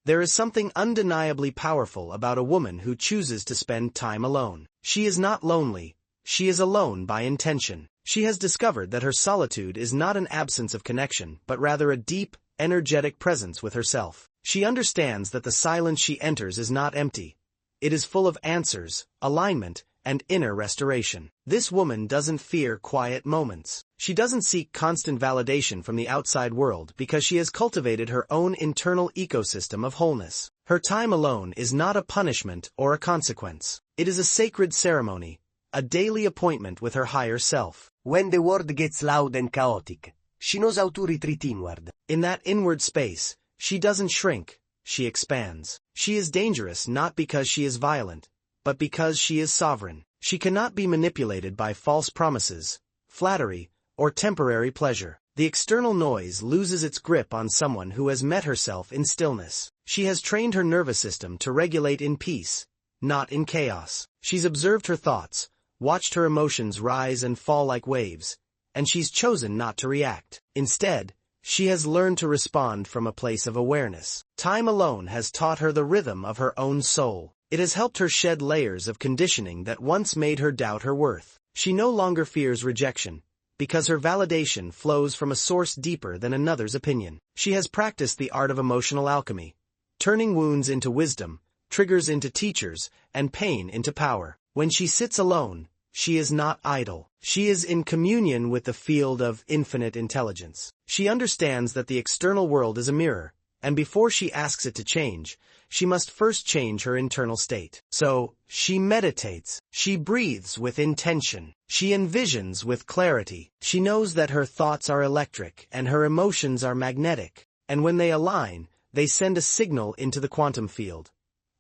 There is something undeniably powerful about a woman who chooses to spend time alone. She is not lonely, she is alone by intention. She has discovered that her solitude is not an absence of connection, but rather a deep, energetic presence with herself. She understands that the silence she enters is not empty. It is full of answers, alignment, and inner restoration. This woman doesn't fear quiet moments. She doesn't seek constant validation from the outside world because she has cultivated her own internal ecosystem of wholeness. Her time alone is not a punishment or a consequence. It is a sacred ceremony, a daily appointment with her higher self. When the world gets loud and chaotic, she knows how to retreat inward. In that inward space, she doesn't shrink, she expands. She is dangerous not because she is violent, but because she is sovereign. She cannot be manipulated by false promises, flattery, or temporary pleasure. The external noise loses its grip on someone who has met herself in stillness. She has trained her nervous system to regulate in peace, not in chaos. She's observed her thoughts, watched her emotions rise and fall like waves, and she's chosen not to react. Instead, she has learned to respond from a place of awareness. Time alone has taught her the rhythm of her own soul. It has helped her shed layers of conditioning that once made her doubt her worth. She no longer fears rejection, because her validation flows from a source deeper than another's opinion. She has practiced the art of emotional alchemy, turning wounds into wisdom, triggers into teachers, and pain into power. When she sits alone, she is not idle. She is in communion with the field of infinite intelligence. She understands that the external world is a mirror, and before she asks it to change, she must first change her internal state. So, she meditates, she breathes with intention, she envisions with clarity. She knows that her thoughts are electric and her emotions are magnetic, and when they align, they send a signal into the quantum field.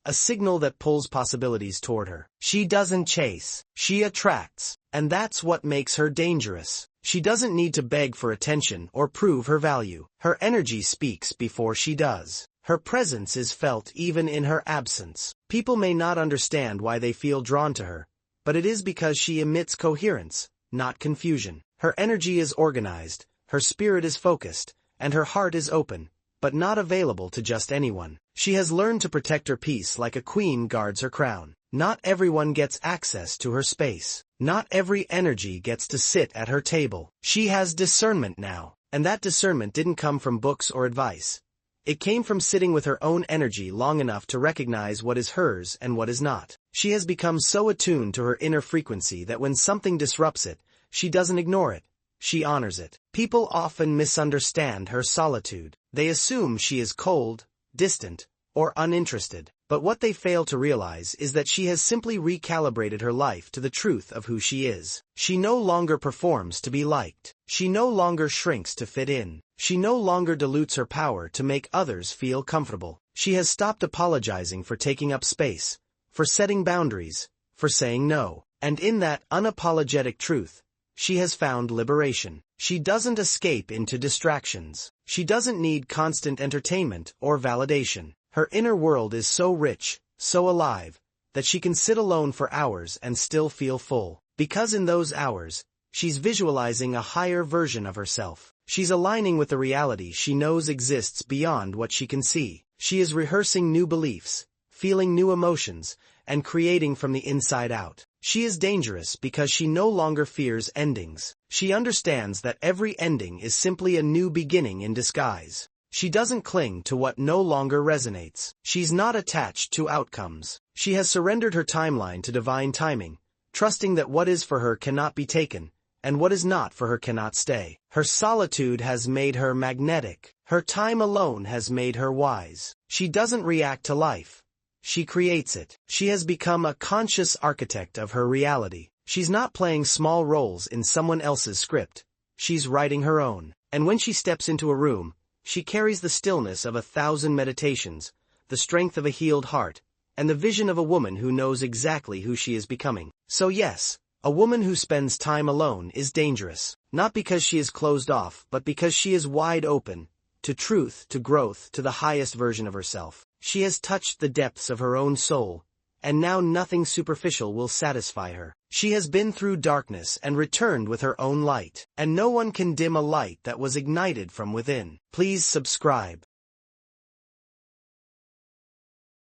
A signal that pulls possibilities toward her. She doesn't chase, she attracts, and that's what makes her dangerous. She doesn't need to beg for attention or prove her value. Her energy speaks before she does. Her presence is felt even in her absence. People may not understand why they feel drawn to her, but it is because she emits coherence, not confusion. Her energy is organized, her spirit is focused, and her heart is open, but not available to just anyone. She has learned to protect her peace like a queen guards her crown. Not everyone gets access to her space. Not every energy gets to sit at her table. She has discernment now, and that discernment didn't come from books or advice. It came from sitting with her own energy long enough to recognize what is hers and what is not. She has become so attuned to her inner frequency that when something disrupts it, she doesn't ignore it. She honors it. People often misunderstand her solitude. They assume she is cold, distant, or uninterested. But what they fail to realize is that she has simply recalibrated her life to the truth of who she is. She no longer performs to be liked. She no longer shrinks to fit in. She no longer dilutes her power to make others feel comfortable. She has stopped apologizing for taking up space, for setting boundaries, for saying no. And in that unapologetic truth, she has found liberation. She doesn't escape into distractions. She doesn't need constant entertainment or validation. Her inner world is so rich, so alive, that she can sit alone for hours and still feel full. Because in those hours, she's visualizing a higher version of herself. She's aligning with the reality she knows exists beyond what she can see. She is rehearsing new beliefs, feeling new emotions, and creating from the inside out. She is dangerous because she no longer fears endings. She understands that every ending is simply a new beginning in disguise. She doesn't cling to what no longer resonates. She's not attached to outcomes. She has surrendered her timeline to divine timing, trusting that what is for her cannot be taken, and what is not for her cannot stay. Her solitude has made her magnetic. Her time alone has made her wise. She doesn't react to life. She creates it. She has become a conscious architect of her reality. She's not playing small roles in someone else's script. She's writing her own. And when she steps into a room, she carries the stillness of 1,000 meditations, the strength of a healed heart, and the vision of a woman who knows exactly who she is becoming. So yes, a woman who spends time alone is dangerous, not because she is closed off, but because she is wide open, to truth, to growth, to the highest version of herself. She has touched the depths of her own soul, and now nothing superficial will satisfy her. She has been through darkness and returned with her own light, and no one can dim a light that was ignited from within. Please subscribe.